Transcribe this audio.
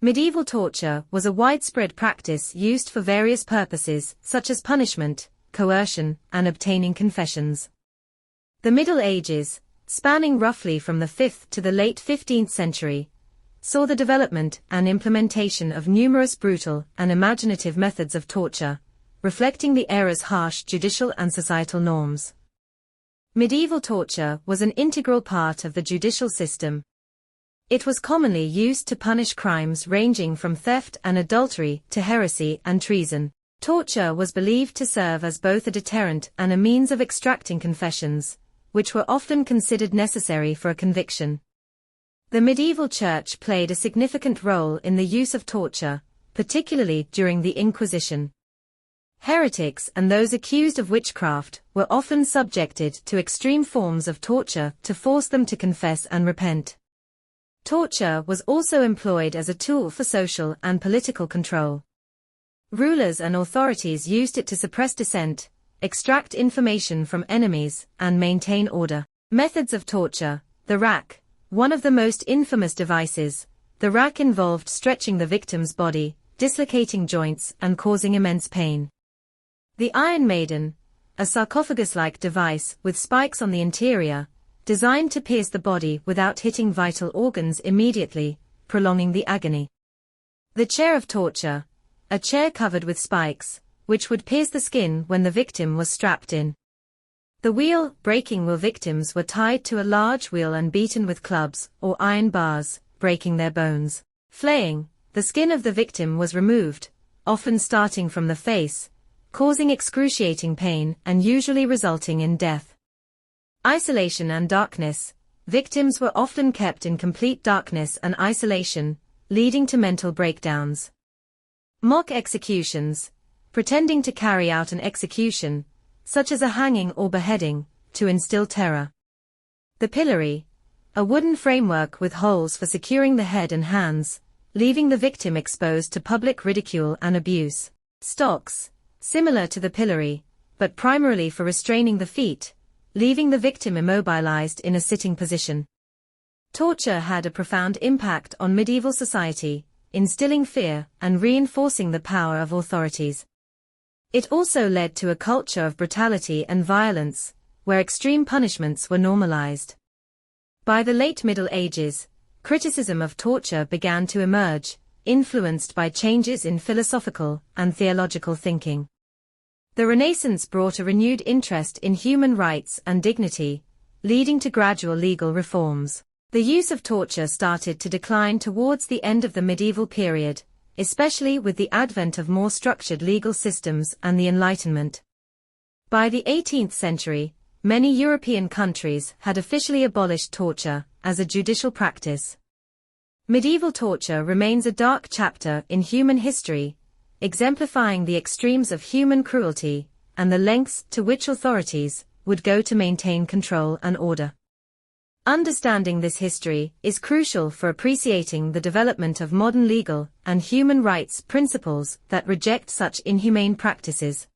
Medieval torture was a widespread practice used for various purposes, such as punishment, coercion, and obtaining confessions. The Middle Ages, spanning roughly from the 5th to the late 15th century, saw the development and implementation of numerous brutal and imaginative methods of torture, reflecting the era's harsh judicial and societal norms. Medieval torture was an integral part of the judicial system. It was commonly used to punish crimes ranging from theft and adultery to heresy and treason. Torture was believed to serve as both a deterrent and a means of extracting confessions, which were often considered necessary for a conviction. The medieval church played a significant role in the use of torture, particularly during the Inquisition. Heretics and those accused of witchcraft were often subjected to extreme forms of torture to force them to confess and repent. Torture was also employed as a tool for social and political control. Rulers and authorities used it to suppress dissent, extract information from enemies, and maintain order. Methods of torture. The rack. One of the most infamous devices, the rack involved stretching the victim's body, dislocating joints, and causing immense pain. The Iron Maiden, a sarcophagus-like device with spikes on the interior, designed to pierce the body without hitting vital organs immediately, prolonging the agony. The chair of torture, a chair covered with spikes, which would pierce the skin when the victim was strapped in. The wheel, breaking wheel victims were tied to a large wheel and beaten with clubs or iron bars, breaking their bones. Flaying, the skin of the victim was removed, often starting from the face, causing excruciating pain and usually resulting in death. Isolation and darkness. Victims were often kept in complete darkness and isolation, leading to mental breakdowns. Mock executions. Pretending to carry out an execution, such as a hanging or beheading, to instill terror. The pillory. A wooden framework with holes for securing the head and hands, leaving the victim exposed to public ridicule and abuse. Stocks. Similar to the pillory, but primarily for restraining the feet, leaving the victim immobilized in a sitting position. Torture had a profound impact on medieval society, instilling fear and reinforcing the power of authorities. It also led to a culture of brutality and violence, where extreme punishments were normalized. By the late Middle Ages, criticism of torture began to emerge, influenced by changes in philosophical and theological thinking. The Renaissance brought a renewed interest in human rights and dignity, leading to gradual legal reforms. The use of torture started to decline towards the end of the medieval period, especially with the advent of more structured legal systems and the Enlightenment. By the 18th century, many European countries had officially abolished torture as a judicial practice. Medieval torture remains a dark chapter in human history, exemplifying the extremes of human cruelty and the lengths to which authorities would go to maintain control and order. Understanding this history is crucial for appreciating the development of modern legal and human rights principles that reject such inhumane practices.